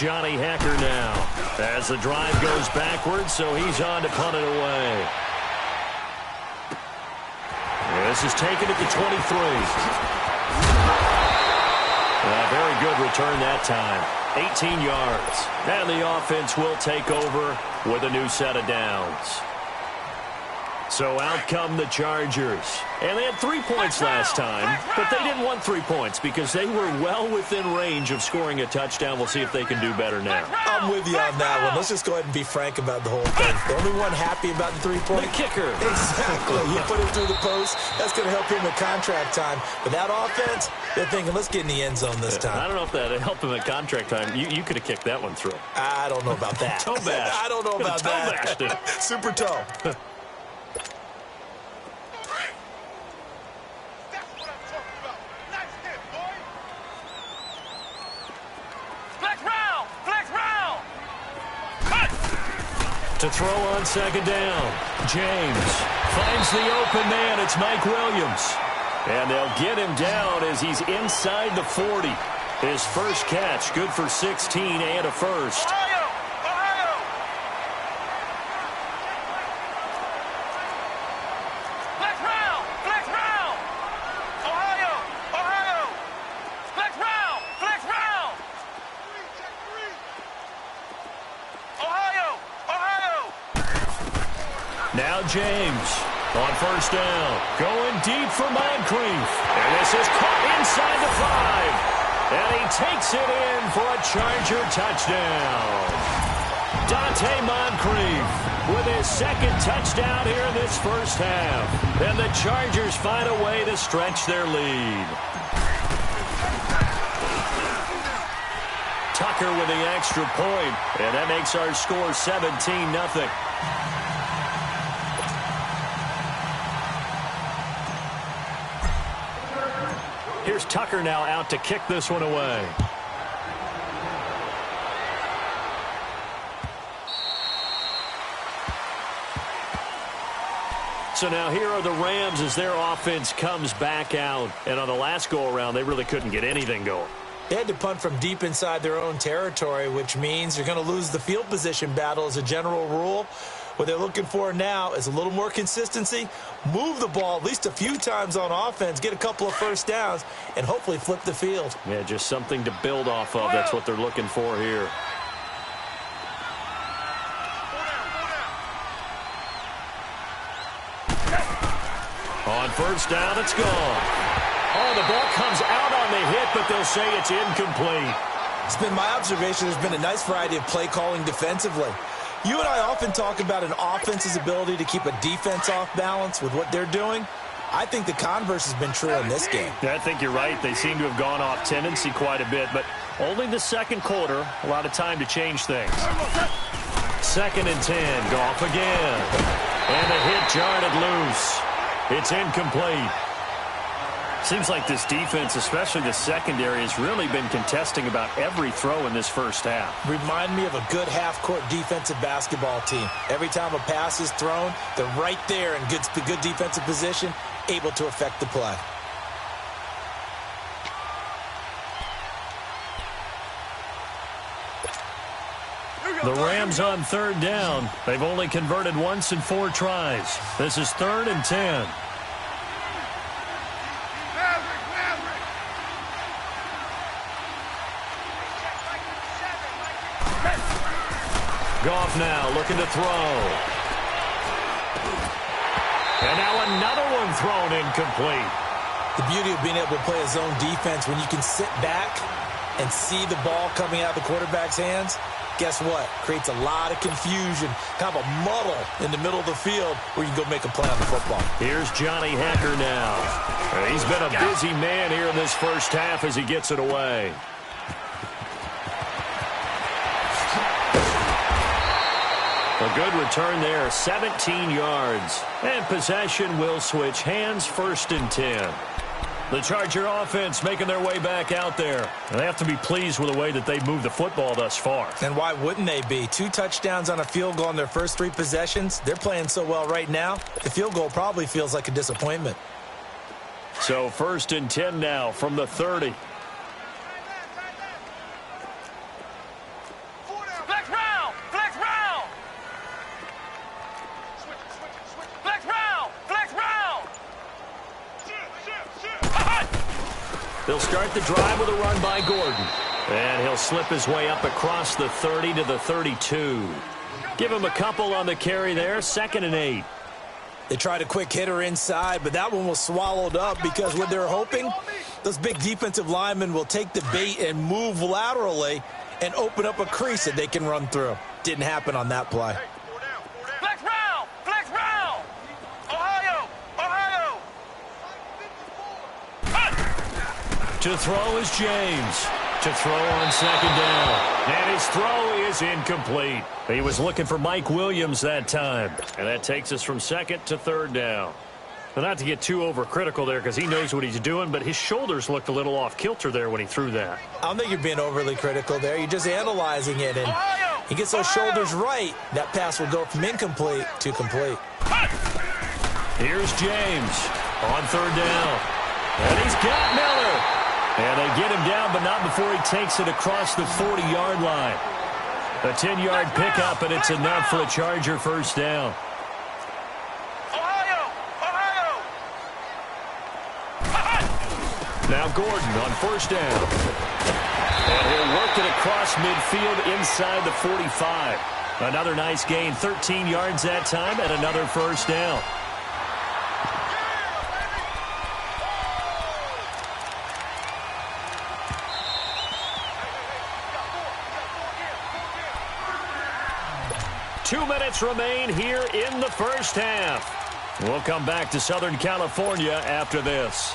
Johnny Hecker now. As the drive goes backwards, so he's on to punt it away. This is taken at the 23. Very good return that time. 18 yards. And the offense will take over with a new set of downs. So out come the Chargers. And they had 3 points last time, but they didn't want 3 points because they were well within range of scoring a touchdown. We'll see if they can do better now. I'm with you on that one. Let's just go ahead and be frank about the whole thing. The only one happy about the 3-point. The kicker. Exactly. You put it through the post. That's going to help him with contract time. But that offense, they're thinking, let's get in the end zone this time. I don't know if that helped him at contract time. You could have kicked that one through. I don't know about that. Toe bash. I don't know about that. Toe Super toe. To throw on second down. James finds the open man. It's Mike Williams. And they'll get him down as he's inside the 40. His first catch, good for 16 and a first. Ohio! Ohio! Flex round! Flex round! Ohio! Ohio! Flex round! Flex round! Ohio! Ohio! Now James on first down. Going deep for Moncrief. And this is caught inside the 5. And he takes it in for a Charger touchdown. Dante Moncrief with his second touchdown here in this first half. And the Chargers find a way to stretch their lead. Tucker with the extra point. And that makes our score 17-0. Here's Tucker now out to kick this one away. So now here are the Rams as their offense comes back out. And on the last go-around, they really couldn't get anything going. They had to punt from deep inside their own territory, which means you're going to lose the field position battle as a general rule. What they're looking for now is a little more consistency, move the ball at least a few times on offense, get a couple of first downs, and hopefully flip the field. Yeah, just something to build off of. That's what they're looking for here. On first down, it's gone. Oh, the ball comes out on the hit, but they'll say it's incomplete. It's been my observation there's been a nice variety of play calling defensively. You and I often talk about an offense's ability to keep a defense off balance with what they're doing. I think the converse has been true in this game. Yeah, I think you're right. They seem to have gone off tendency quite a bit, but only the second quarter, a lot of time to change things. 2nd and 10, Goff again. And the hit jarred it loose. It's incomplete. Seems like this defense, especially the secondary, has really been contesting about every throw in this first half. Remind me of a good half-court defensive basketball team. Every time a pass is thrown, they're right there in good defensive position, able to affect the play. The Rams on 3rd down. They've only converted once in 4 tries. This is 3rd and 10. Goff now looking to throw. And now another one thrown incomplete. The beauty of being able to play a zone defense when you can sit back and see the ball coming out of the quarterback's hands, guess what? Creates a lot of confusion, kind of a muddle in the middle of the field where you can go make a play on the football. Here's Johnny Hecker now. He's been a busy man here in this first half as he gets it away. A good return there, 17 yards. And possession will switch hands, 1st and 10. The Charger offense making their way back out there. They have to be pleased with the way that they've moved the football thus far. And why wouldn't they be? 2 touchdowns on a field goal in their first 3 possessions. They're playing so well right now, the field goal probably feels like a disappointment. So 1st and 10 now from the 30. He'll start the drive with a run by Gordon. And he'll slip his way up across the 30 to the 32. Give him a couple on the carry there, 2nd and 8. They tried a quick hitter inside, but that one was swallowed up because what they're hoping, those big defensive linemen will take the bait and move laterally and open up a crease that they can run through. Didn't happen on that play. Flex round! Flex round! Ohio! Ohio! To throw is James. To throw on 2nd down. And his throw is incomplete. He was looking for Mike Williams that time. And that takes us from 2nd to 3rd down. Now, not to get too overcritical there because he knows what he's doing, but his shoulders looked a little off kilter there when he threw that. I don't think you're being overly critical there. You're just analyzing it, and he gets those shoulders right. That pass will go from incomplete to complete. Here's James on 3rd down. And he's got Miller. And they get him down, but not before he takes it across the 40-yard line. A 10-yard pickup, and it's enough for a Charger 1st down. Ohio! Ohio! Now Gordon on 1st down. And he'll work it across midfield inside the 45. Another nice gain, 13 yards that time, and another 1st down. Two minutes remain here in the 1st half. We'll come back to Southern California after this.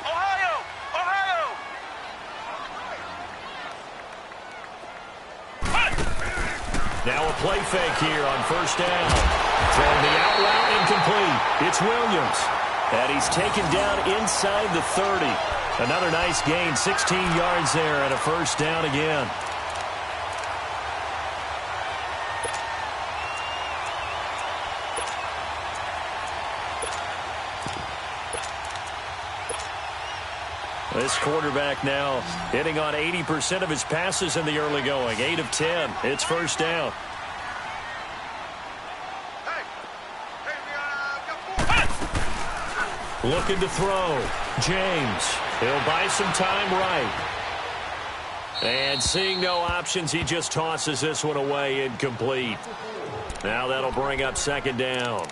Ohio! Ohio! Now a play fake here on 1st down. Throwing the out route incomplete. It's Williams. And he's taken down inside the 30. Another nice gain, 16 yards there, and a 1st down again. This quarterback now hitting on 80% of his passes in the early going. 8 of 10. It's 1st down. Looking to throw. James. He'll buy some time right. And seeing no options, he just tosses this one away incomplete. Now that'll bring up 2nd down.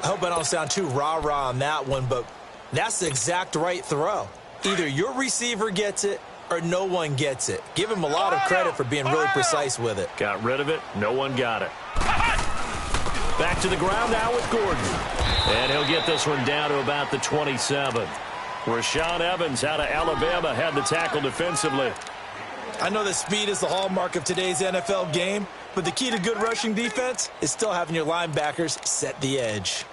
I hope I don't sound too rah-rah on that one, but that's the exact right throw. Either your receiver gets it or no one gets it. Give him a lot of credit for being really precise with it. Got rid of it. No one got it. Back to the ground now with Gordon. And he'll get this one down to about the 27. Rashaan Evans out of Alabama had the tackle defensively. I know that speed is the hallmark of today's NFL game, but the key to good rushing defense is still having your linebackers set the edge.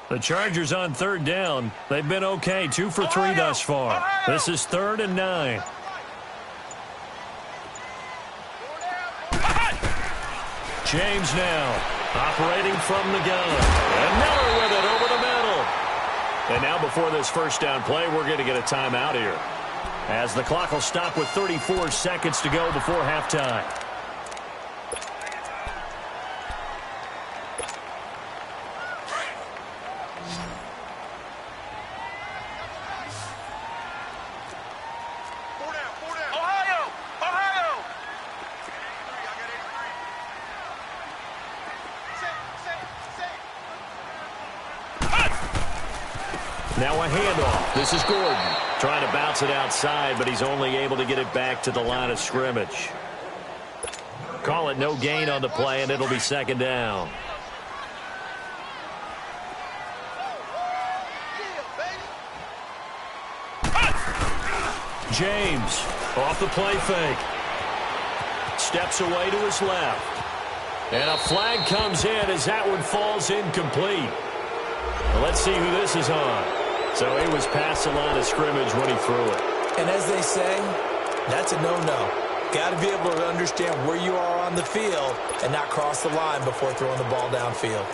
The Chargers on 3rd down. They've been okay, 2 for 3 thus far. This is 3rd and 9. James now operating from the gun. And Miller with it over the middle. And now before this 1st down play, we're going to get a timeout here, as the clock will stop with 34 seconds to go before halftime. Now a handoff. This is Gordon trying to bounce it outside, but he's only able to get it back to the line of scrimmage. Call it no gain on the play, and it'll be 2nd down. James off the play fake. Steps away to his left. And a flag comes in as that one falls incomplete. Well, let's see who this is on. So he was past the line of scrimmage when he threw it. And as they say, that's a no-no. Got to be able to understand where you are on the field and not cross the line before throwing the ball downfield.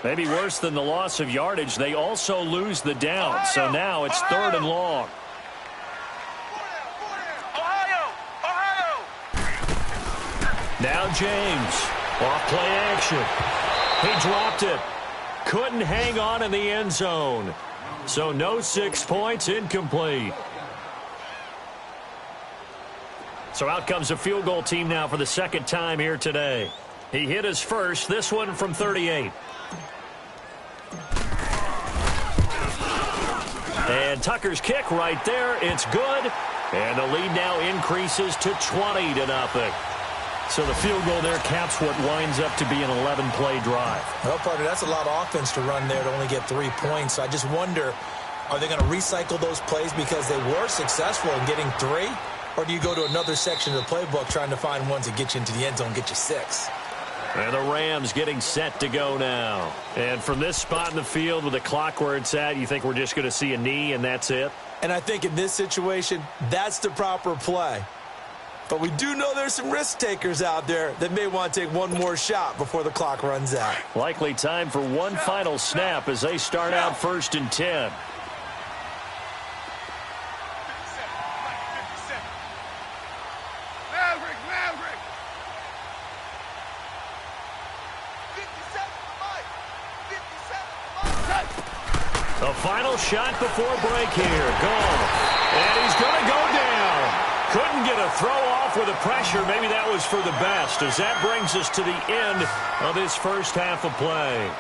Maybe worse than the loss of yardage, they also lose the down. So now it's 3rd and long. Ohio! Now James. Off play action. He dropped it. Couldn't hang on in the end zone. So no 6 points, incomplete. So out comes a field goal team now for the 2nd time here today. He hit his first, this one from 38. And Tucker's kick right there. It's good. And the lead now increases to 20-0. So the field goal there caps what winds up to be an 11-play drive. Well, partner, that's a lot of offense to run there to only get 3 points. So I just wonder, are they going to recycle those plays because they were successful in getting 3? Or do you go to another section of the playbook trying to find ones that get you into the end zone, get you 6? And the Rams getting set to go now. And from this spot in the field with the clock where it's at, you think we're just going to see a knee and that's it? And I think in this situation, that's the proper play. But we do know there's some risk takers out there that may want to take one more shot before the clock runs out. Likely time for one final snap as they start out 1st and 10. The final shot before break here. Gone. And he's going to go down. Couldn't get a throw off with the pressure. Maybe that was for the best, as that brings us to the end of this first half of play.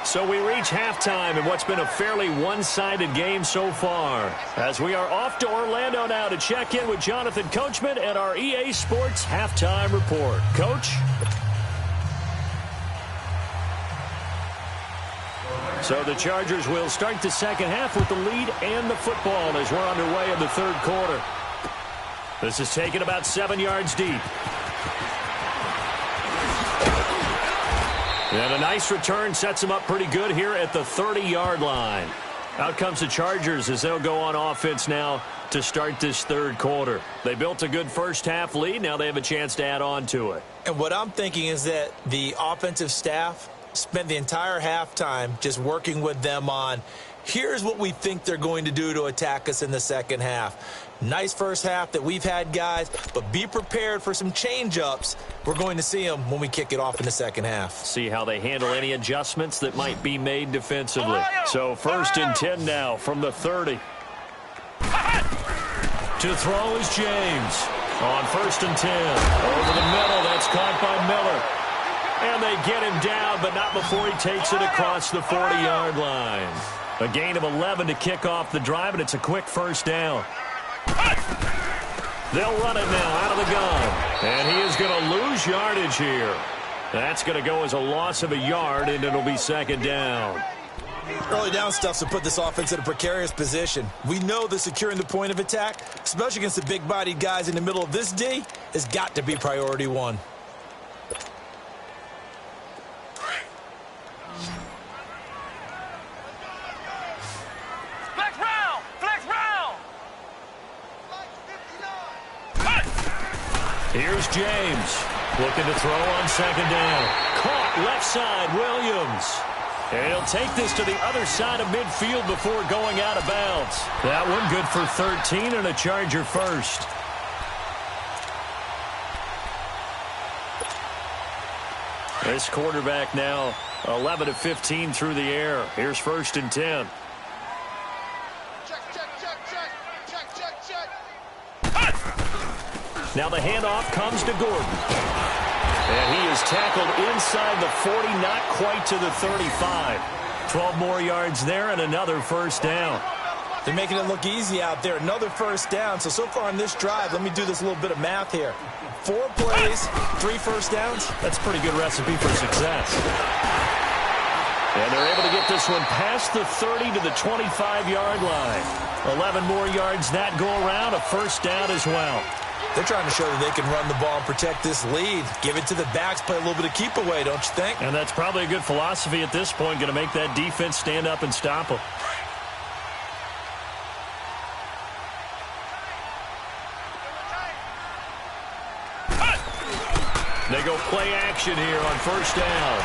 So we reach halftime in what's been a fairly one-sided game so far, as we are off to Orlando now to check in with Jonathan Coachman at our EA Sports Halftime Report. Coach? So the Chargers will start the second half with the lead and the football as we're underway in the 3rd quarter. This is taken about 7 yards deep. And a nice return sets them up pretty good here at the 30-yard line. Out comes the Chargers as they'll go on offense now to start this 3rd quarter. They built a good first half lead. Now they have a chance to add on to it. And what I'm thinking is that the offensive staff spent the entire halftime just working with them on, here's what we think they're going to do to attack us in the second half. Nice first half that we've had, guys, but be prepared for some change-ups. We're going to see them when we kick it off in the second half. See how they handle any adjustments that might be made defensively. So 1st and 10 now from the 30. To throw is James. On 1st and 10. Over the middle, that's caught by Miller. And they get him down, but not before he takes it across the 40-yard line. A gain of 11 to kick off the drive, and it's a quick first down. They'll run it now out of the gun. And he is going to lose yardage here. That's going to go as a loss of a yard, and it'll be 2nd down. Early down stuff to put this offense in a precarious position. We know that securing the point of attack, especially against the big-bodied guys in the middle of this D, has got to be priority 1. Here's James, looking to throw on 2nd down. Caught left side, Williams. And he'll take this to the other side of midfield before going out of bounds. That one good for 13 and a Charger first. This quarterback now 11 of 15 through the air. Here's 1st and 10. Now the handoff comes to Gordon. And he is tackled inside the 40, not quite to the 35. 12 more yards there and another first down. They're making it look easy out there. Another first down. So far on this drive, let me do this little bit of math here. 4 plays, 3 first downs. That's a pretty good recipe for success. And they're able to get this one past the 30 to the 25-yard line. 11 more yards that go around, a first down as well. They're trying to show that they can run the ball and protect this lead. Give it to the backs, play a little bit of keep away, don't you think? And that's probably a good philosophy at this point, going to make that defense stand up and stop them. They go play action here on first down.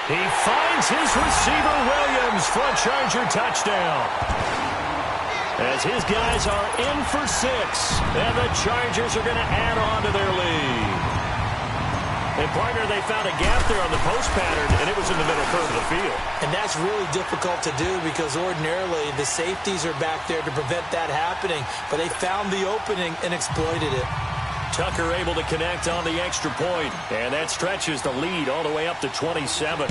He finds his receiver, Williams, for a Charger touchdown. As his guys are in for 6, and the Chargers are going to add on to their lead. And, partner, they found a gap there on the post pattern, and it was in the middle third of the field. And that's really difficult to do because ordinarily the safeties are back there to prevent that happening. But they found the opening and exploited it. Tucker able to connect on the extra point, and that stretches the lead all the way up to 27.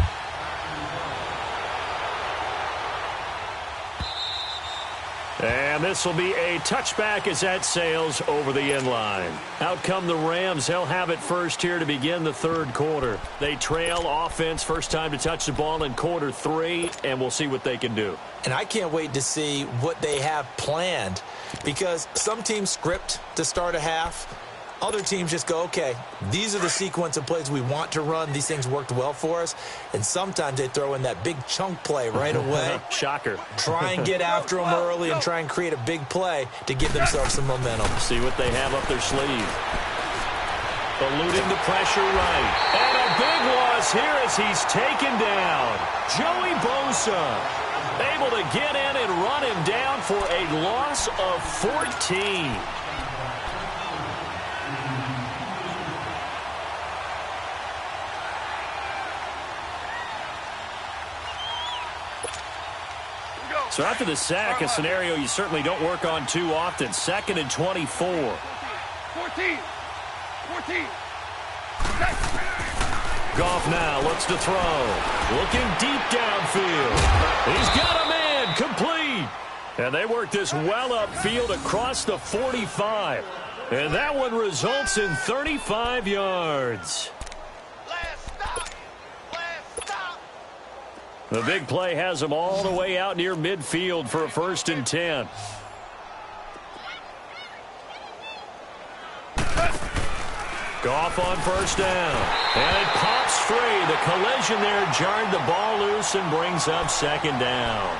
And this will be a touchback as that sails over the end line. Out come the Rams. They'll have it first here to begin the third quarter. They trail offense, first time to touch the ball in quarter 3, and we'll see what they can do. And I can't wait to see what they have planned because some teams script to start a half. Other teams just go, okay, these are the sequence of plays we want to run. These things worked well for us. And sometimes they throw in that big chunk play right away. Shocker. Try and get after them early and try and create a big play to give themselves some momentum. See what they have up their sleeve. Eluding the pressure right. And a big loss here as he's taken down. Joey Bosa able to get in and run him down for a loss of 14. So after the sack, a scenario you certainly don't work on too often. 2nd and 24. 14. Goff now looks to throw. Looking deep downfield. He's got a man complete. And they work this well upfield across the 45. And that one results in 35 yards. The big play has them all the way out near midfield for a 1st and 10. Goff on 1st down. And it pops free. The collision there jarred the ball loose and brings up 2nd down.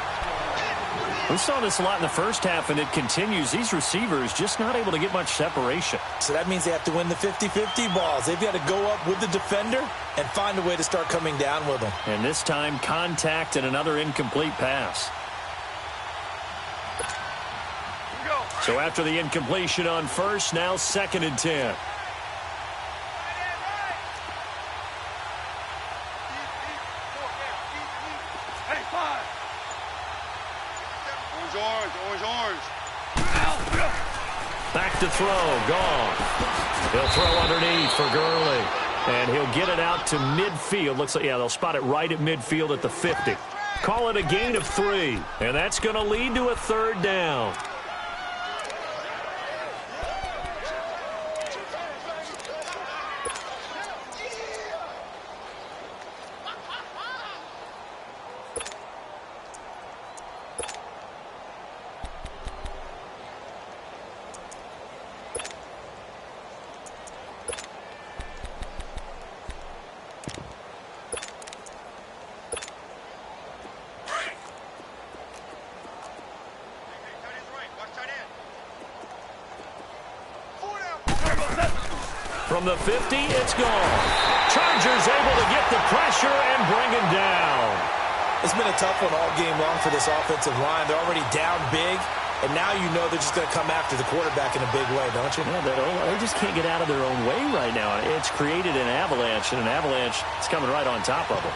We saw this a lot in the first half, and it continues. These receivers just not able to get much separation. So that means they have to win the 50-50 balls. They've got to go up with the defender and find a way to start coming down with them. And this time, contact and another incomplete pass. So after the incompletion on 1st, now 2nd and 10. Back to throw, gone. He'll throw underneath for Gurley. And he'll get it out to midfield. Looks like, yeah, they'll spot it right at midfield at the 50. Call it a gain of 3. And that's going to lead to a 3rd down. From the 50, it's gone. Chargers able to get the pressure and bring him down. It's been a tough one all game long for this offensive line. They're already down big, and now you know they're just going to come after the quarterback in a big way, don't you? Yeah, they just can't get out of their own way right now. It's created an avalanche, and an avalanche is coming right on top of them.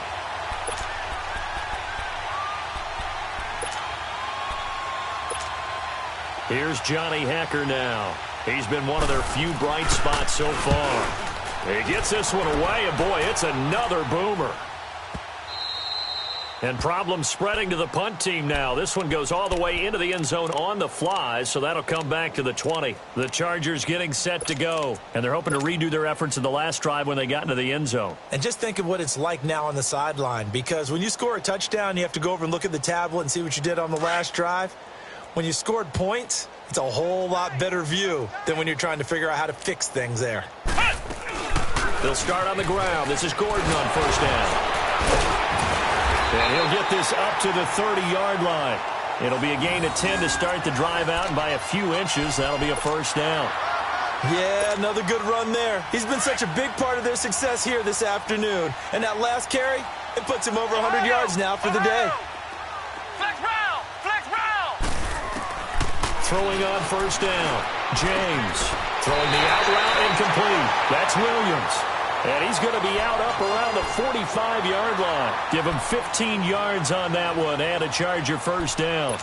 Here's Johnny Hacker now. He's been one of their few bright spots so far. He gets this one away, and boy, it's another boomer. And problems spreading to the punt team now. This one goes all the way into the end zone on the fly, so that'll come back to the 20. The Chargers getting set to go, and they're hoping to redo their efforts in the last drive when they got into the end zone. And just think of what it's like now on the sideline, because when you score a touchdown, you have to go over and look at the tablet and see what you did on the last drive. When you scored points, it's a whole lot better view than when you're trying to figure out how to fix things there. They'll start on the ground. This is Gordon on 1st down. And he'll get this up to the 30-yard line. It'll be a gain of 10 to start the drive out, and by a few inches, that'll be a 1st down. Yeah, another good run there. He's been such a big part of their success here this afternoon. And that last carry, It puts him over 100 yards now for the day. Flex round! Flex round! Throwing on first down. James throwing the out route incomplete. That's Williams. And he's going to be out up around the 45-yard line. Give him 15 yards on that one and a Charger first down.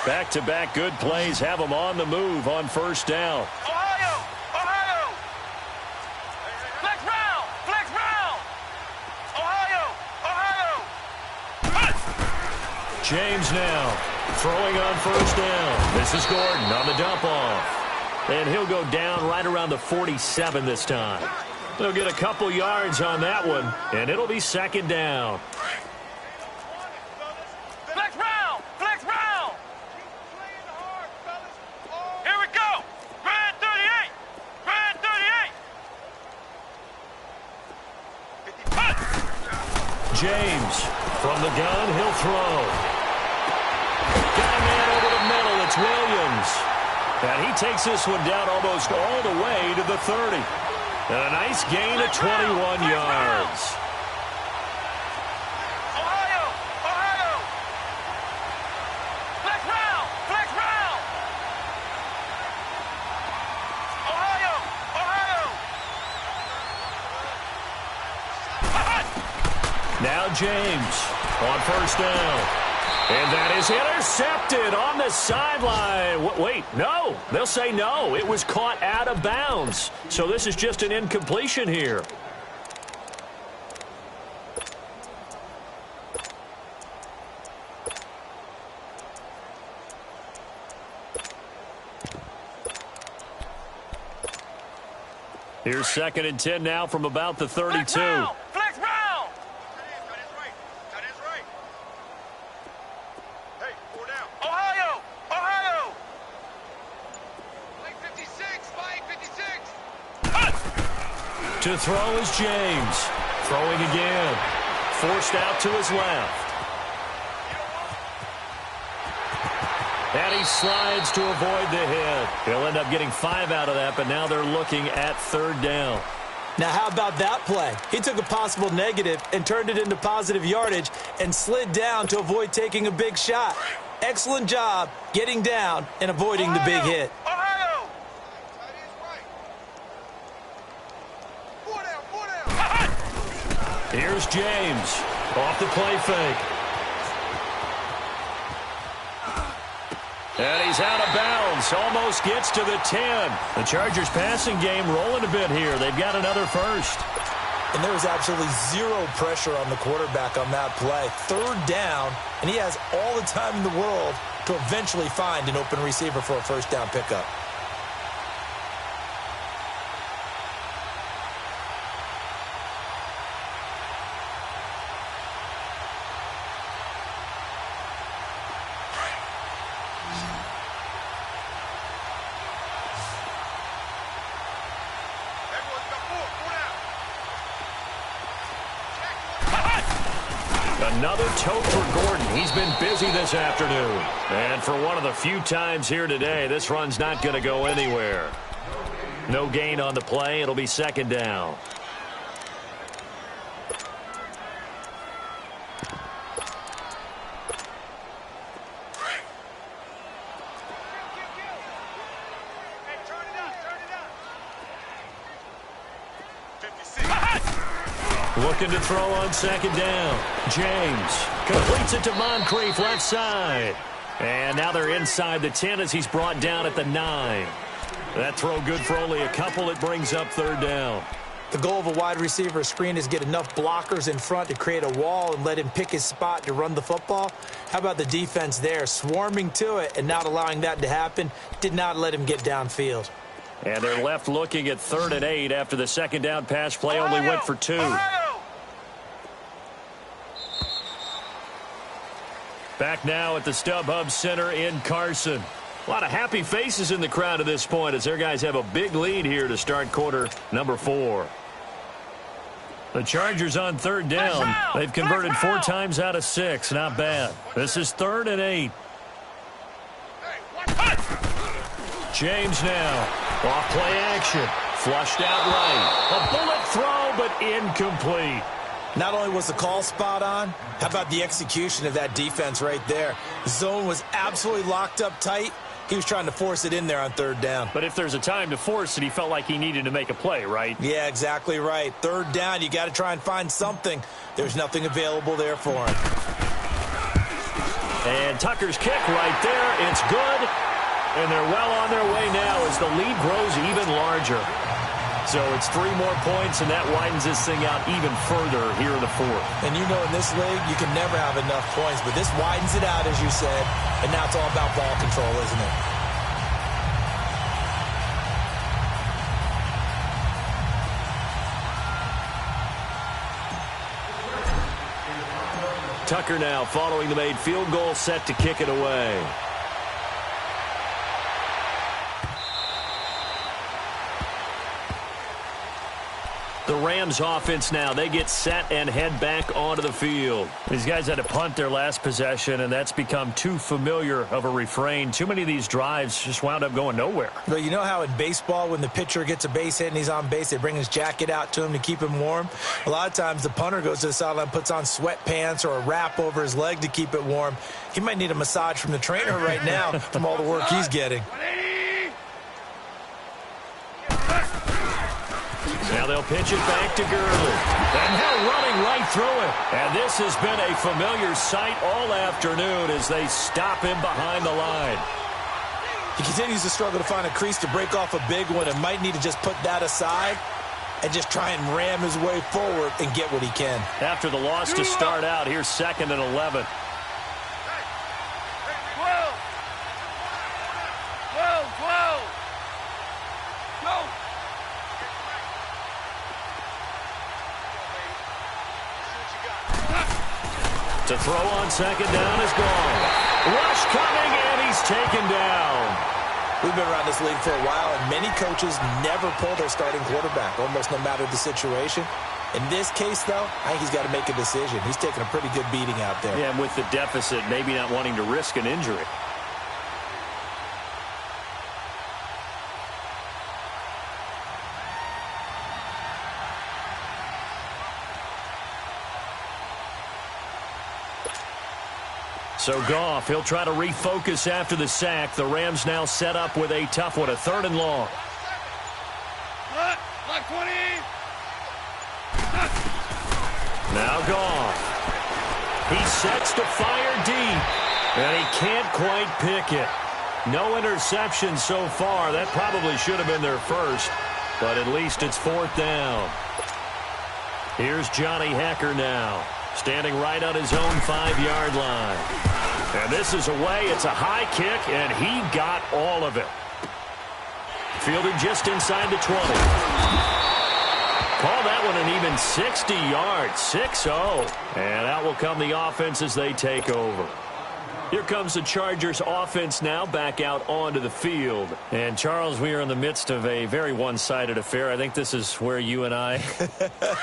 Back-to-back good plays have them on the move on first down. Ohio! Ohio! Flex round! Flex round! Ohio! Ohio! James now throwing on first down. This is Gordon on the dump off. And he'll go down right around the 47 this time. They'll get a couple yards on that one, and it'll be second down. Flex round! Flex round! Here we go! Grand 38! Grand 38! James from the gun, he'll throw. Got a man over the middle. It's Williams. And he takes this one down almost all the way to the 30. And a nice gain of 21 yards. Ohio! Ohio! Flex round! Flex round! Ohio! Ohio! Now James on first down. And that is intercepted on the sideline. Wait, no. They'll say no. It was caught out of bounds. So this is just an incompletion here. Here's 2nd and 10 now from about the 32. Flex round! Flex round! Ohio! Ohio! Flag 56! Flag 56! To throw is James. Throwing again. Forced out to his left. And he slides to avoid the hit. He'll end up getting 5 out of that, but now they're looking at third down. Now, how about that play? He took a possible negative and turned it into positive yardage and slid down to avoid taking a big shot. Excellent job getting down and avoiding the big hit. Ohio! Here's James off the play fake. And he's out of bounds. Almost gets to the 10. The Chargers passing game rolling a bit here. They've got another first. And there was absolutely zero pressure on the quarterback on that play. Third down, and he has all the time in the world to eventually find an open receiver for a first down pickup. Another tote for Gordon. He's been busy this afternoon. And for one of the few times here today, this run's not going to go anywhere. No gain on the play. It'll be second down. Looking to throw on second down. James completes it to Moncrief left side. And now they're inside the 10 as he's brought down at the 9. That throw good for only a couple. It brings up third down. The goal of a wide receiver screen is get enough blockers in front to create a wall and let him pick his spot to run the football. How about the defense there, swarming to it and not allowing that to happen? Did not let him get downfield. And they're left looking at 3rd and 8 after the second down pass play only went for 2. Back now at the StubHub Center in Carson. A lot of happy faces in the crowd at this point as their guys have a big lead here to start quarter number 4. The Chargers on third down. They've converted 4 times out of 6. Not bad. This is 3rd and 8. James now. Off play action. Flushed out right. A bullet throw, but incomplete. Not only was the call spot on, how about the execution of that defense right there? The zone was absolutely locked up tight. He was trying to force it in there on third down. But if there's a time to force it, he felt like he needed to make a play, right? Yeah, exactly right. Third down, you got to try and find something. There's nothing available there for him. And Tucker's kick right there. It's good. And they're well on their way now as the lead grows even larger. So it's 3 more points, and that widens this thing out even further here in the fourth. And you know in this league, you can never have enough points, but this widens it out, as you said, and now it's all about ball control, isn't it? Tucker now following the made field goal, set to kick it away. The Rams offense now, they get set and head back onto the field. These guys had to punt their last possession, and that's become too familiar of a refrain. Too many of these drives just wound up going nowhere. Well, you know how in baseball when the pitcher gets a base hit and he's on base, they bring his jacket out to him to keep him warm? A lot of times the punter goes to the sideline, puts on sweatpants or a wrap over his leg to keep it warm. He might need a massage from the trainer right now from all the work he's getting. Now they'll pitch it back to Gurley. And now running right through it. And this has been a familiar sight all afternoon as they stop him behind the line. He continues to struggle to find a crease to break off a big one and might need to just put that aside and just try and ram his way forward and get what he can. After the loss to start out, here's 2nd and 11. To throw on 2nd down is gone. Rush coming, and he's taken down. We've been around this league for a while, and many coaches never pull their starting quarterback, almost no matter the situation. In this case, though, I think he's got to make a decision. He's taking a pretty good beating out there. Yeah, and with the deficit, maybe not wanting to risk an injury. So Goff, he'll try to refocus after the sack. The Rams now set up with a tough one, a 3rd and long. Now Goff. He sets to fire deep, and he can't quite pick it. No interception so far. That probably should have been their first, but at least it's 4th down. Here's Johnny Hecker now, standing right on his own 5-yard line. And this is away. It's a high kick, and he got all of it. Fielded just inside the 20. Call that one an even 60 yards, 6-0. And out will come the offense as they take over. Here comes the Chargers offense now back out onto the field. And, Charles, we are in the midst of a very one-sided affair. I think this is where you and I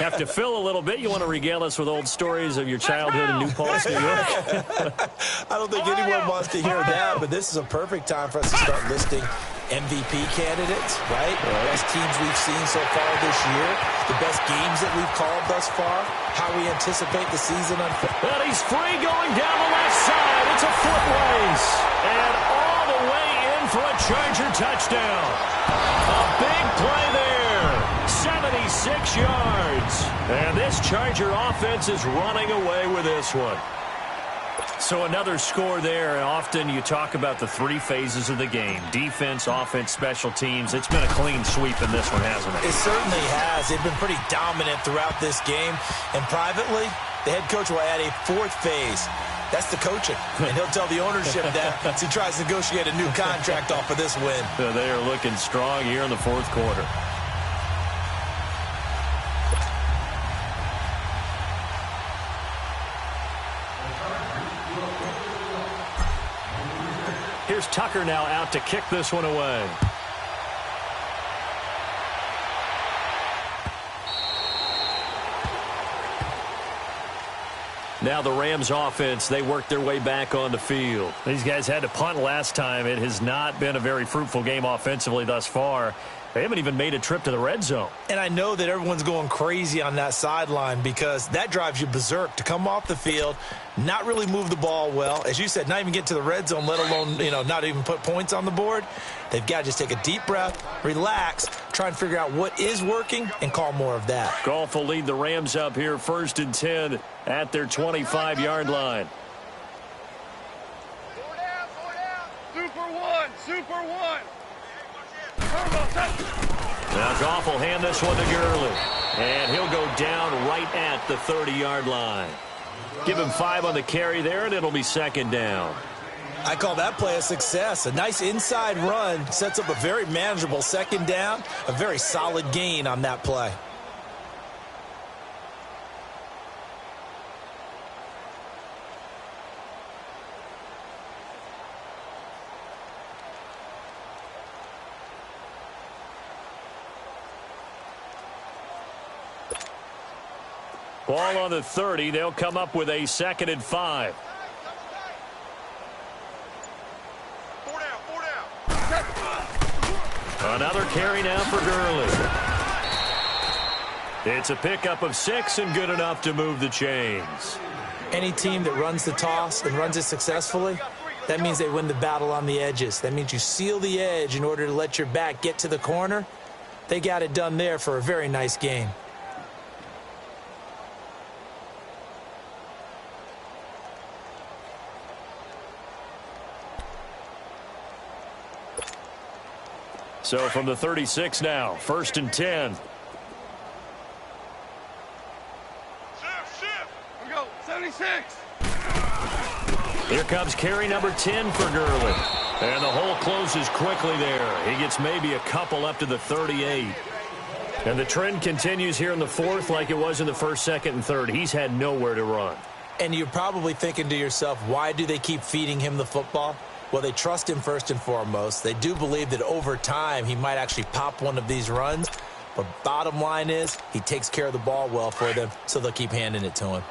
have to fill a little bit. You want to regale us with old stories of your childhood in New Paltz, New York? I don't think anyone wants to hear that, but this is a perfect time for us to start listing MVP candidates, right? The best teams we've seen so far this year, the best games that we've called thus far, how we anticipate the season unfolding. And he's free going down the left side. It's a foot race. And all the way in for a Charger touchdown. A big play there. 76 yards. And this Charger offense is running away with this one. So another score there, and often you talk about the 3 phases of the game. Defense, offense, special teams. It's been a clean sweep in this one, hasn't it? It certainly has. They've been pretty dominant throughout this game. And privately, the head coach will add a 4th phase. That's the coaching. And he'll tell the ownership that as he tries to negotiate a new contract off of this win. So they are looking strong here in the 4th quarter. Here's Tucker now out to kick this one away. Now the Rams offense, they work their way back on the field. These guys had to punt last time. It has not been a very fruitful game offensively thus far They haven't even made a trip to the red zone. And I know that everyone's going crazy on that sideline because that drives you berserk to come off the field, not really move the ball well. As you said, not even get to the red zone, let alone, not even put points on the board. They've got to just take a deep breath, relax, try and figure out what is working, and call more of that. Goff will lead the Rams up here 1st and 10 at their 25-yard line. Super one. Now Goff will hand this one to Gurley. And he'll go down right at the 30-yard line. Give him 5 on the carry there, and it'll be 2nd down. I call that play a success. A nice inside run sets up a very manageable 2nd down, a very solid gain on that play. Ball on the 30. They'll come up with a 2nd and 5. 4 down. Another carry now for Gurley. It's a pickup of 6 and good enough to move the chains. Any team that runs the toss and runs it successfully, that means they win the battle on the edges. That means you seal the edge in order to let your back get to the corner. They got it done there for a very nice gain. So from the 36 now, 1st and 10. Shift. We go. 76. Here comes carry number 10 for Gurley. And the hole closes quickly there. He gets maybe a couple up to the 38. And the trend continues here in the 4th like it was in the 1st, 2nd, and 3rd. He's had nowhere to run. And you're probably thinking to yourself, why do they keep feeding him the football? Well, they trust him first and foremost. They do believe that over time he might actually pop one of these runs. But bottom line is he takes care of the ball well for them, so they'll keep handing it to him.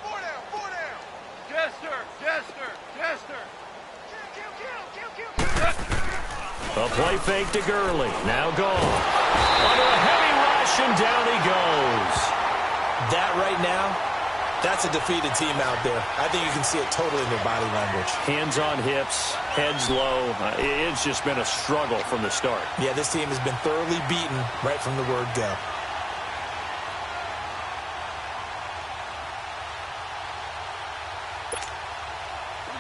4 down. Jester. A play fake to Gurley. Now gone. Under a heavy rush, and down he goes. That right now, that's a defeated team out there. I think you can see it totally in their body language. Hands on hips, heads low. It's just been a struggle from the start. Yeah, this team has been thoroughly beaten right from the word go.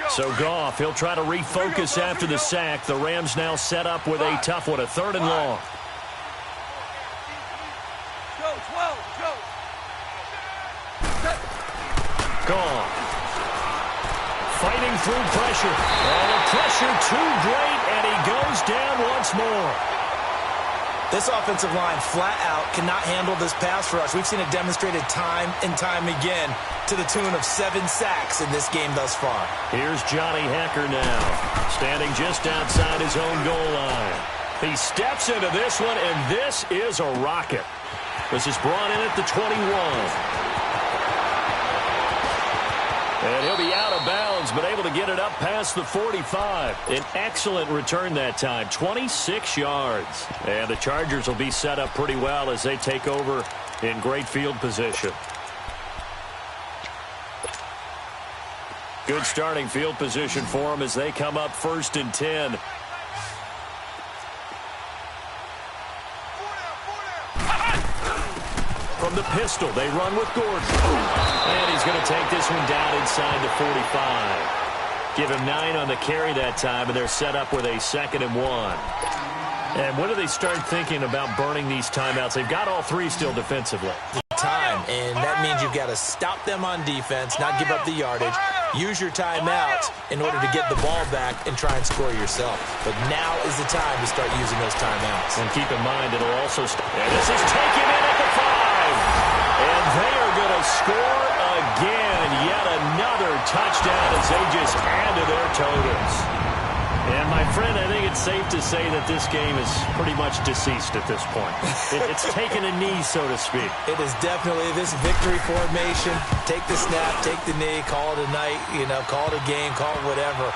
So Goff, he'll try to refocus after the sack. The Rams now set up with a tough one, a 3rd and long. Gone. Fighting through pressure. Oh, the pressure too great, and he goes down once more. This offensive line flat out cannot handle this pass rush. We've seen it demonstrated time and time again to the tune of 7 sacks in this game thus far. Here's Johnny Hacker now, standing just outside his own goal line. He steps into this one, and this is a rocket. This is brought in at the 21. And he'll be out of bounds, but able to get it up past the 45. An excellent return that time, 26 yards. And the Chargers will be set up pretty well as they take over in great field position. Good starting field position for them as they come up 1st and 10. From the pistol, they run with Gordon. And he's going to take this one down inside the 45. Give him 9 on the carry that time, and they're set up with a 2nd and 1. And when do they start thinking about burning these timeouts? They've got all 3 still defensively. Time, and that means you've got to stop them on defense, not give up the yardage, use your timeouts in order to get the ball back and try and score yourself. But now is the time to start using those timeouts. And keep in mind, it'll also and this is taken in at the 5. And they are going to score again. Yet another touchdown as they just add to their totals. And, my friend, I think it's safe to say that this game is pretty much deceased at this point. It's taken a knee, so to speak. It is definitely this victory formation. Take the snap, take the knee, call it a night, call it a game, call it whatever.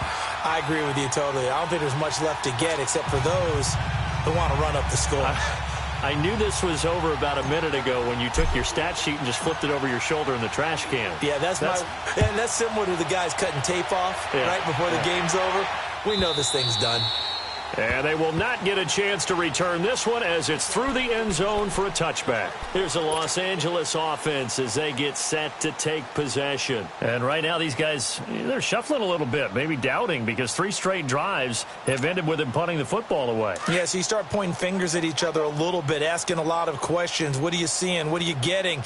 I agree with you totally. I don't think there's much left to get except for those who want to run up the score. I knew this was over about a minute ago when you took your stat sheet and just flipped it over your shoulder in the trash can. Yeah, that's similar to the guys cutting tape off right before the game's over. We know this thing's done. And they will not get a chance to return this one as it's through the end zone for a touchback. Here's the Los Angeles offense as they get set to take possession. And right now these guys, they're shuffling a little bit, maybe doubting, because 3 straight drives have ended with them punting the football away. Yeah, so you start pointing fingers at each other a little bit, asking a lot of questions. What are you seeing? What are you getting?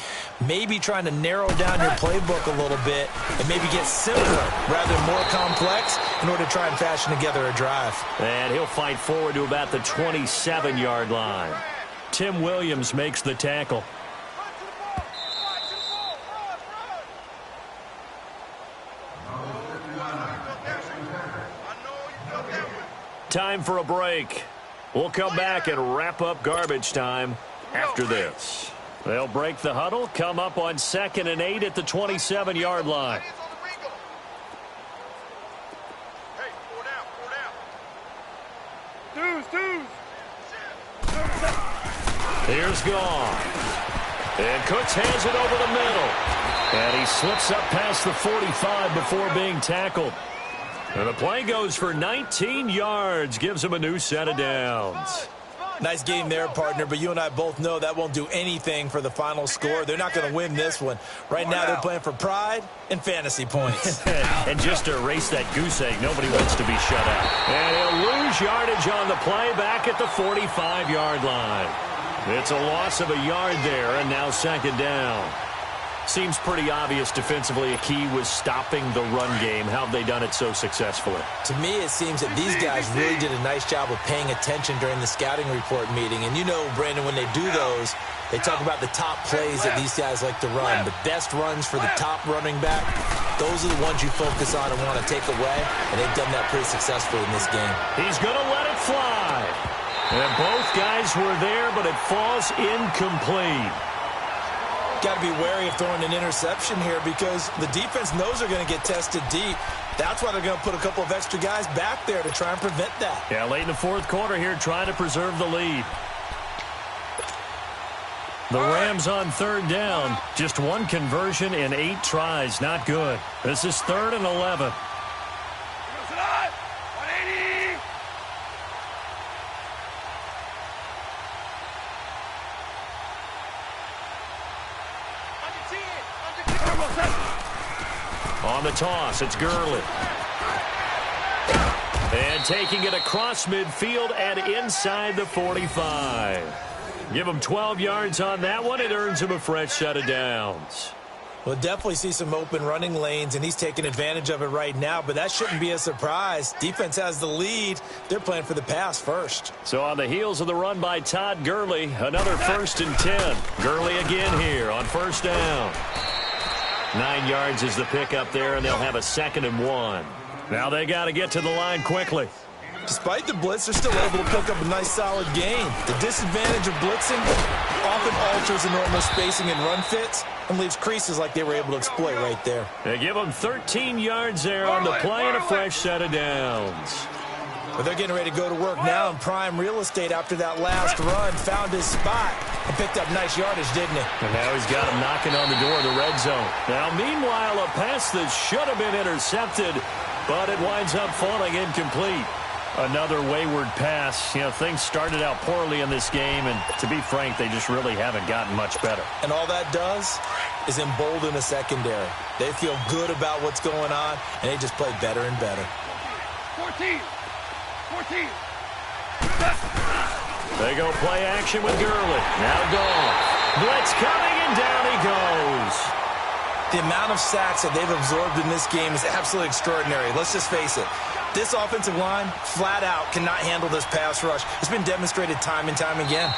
Maybe trying to narrow down your playbook a little bit and maybe get simpler rather than more complex in order to try and fashion together a drive. And he'll fight forward to about the 27-yard line. Tim Williams makes the tackle. Time for a break. We'll come back and wrap up garbage time after this. They'll break the huddle, come up on 2nd and 8 at the 27-yard line. Here's Gone. And Cooks hands it over the middle. And he slips up past the 45 before being tackled. And the play goes for 19 yards, gives him a new set of downs. Nice game there, partner, but you and I both know that won't do anything for the final score. They're not going to win this one. Right now they're playing for pride and fantasy points. And just to erase that goose egg, nobody wants to be shut out. And he'll lose yardage on the play back at the 45-yard line. It's a loss of a yard there, and now 2nd down. Seems pretty obvious defensively a key was stopping the run game. How have they done it so successfully? To me, it seems that these guys really did a nice job of paying attention during the scouting report meeting. And you know, Brandon, when they do those, they talk about the top plays that these guys like to run. The best runs for the top running back, those are the ones you focus on and want to take away. And they've done that pretty successfully in this game. He's going to let it fly. And both guys were there, but it falls incomplete. Got to be wary of throwing an interception here because the defense knows they're going to get tested deep. That's why they're going to put a couple of extra guys back there to try and prevent that. Yeah, late in the 4th quarter here, trying to preserve the lead. The Rams on 3rd down. Just 1 conversion in 8 tries. Not good. This is 3rd and 11. On the toss, it's Gurley. And taking it across midfield and inside the 45. Give him 12 yards on that one. It earns him a fresh set of downs. We'll definitely see some open running lanes, and he's taking advantage of it right now, but that shouldn't be a surprise. Defense has the lead. They're playing for the pass first. So on the heels of the run by Todd Gurley, another 1st and 10. Gurley again here on 1st down. 9 yards is the pickup there, and they'll have a 2nd and 1. Now they got to get to the line quickly. Despite the blitz, they're still able to pick up a nice, solid gain. The disadvantage of blitzing often alters the normal spacing and run fits and leaves creases like they were able to exploit right there. They give them 13 yards there on the play and a fresh set of downs. But they're getting ready to go to work now in prime real estate after that last run. Found his spot and picked up nice yardage, didn't he? And now he's got him knocking on the door of the red zone. Now, meanwhile, a pass that should have been intercepted, but it winds up falling incomplete. Another wayward pass. You know, things started out poorly in this game, and to be frank, they just really haven't gotten much better. And all that does is embolden the secondary. They feel good about what's going on, and they just play better and better. 14. They go play action with Gurley. Now Goff. Blitz coming, and down he goes. The amount of sacks that they've absorbed in this game is absolutely extraordinary. Let's just face it. This offensive line, flat out, cannot handle this pass rush. It's been demonstrated time and time again.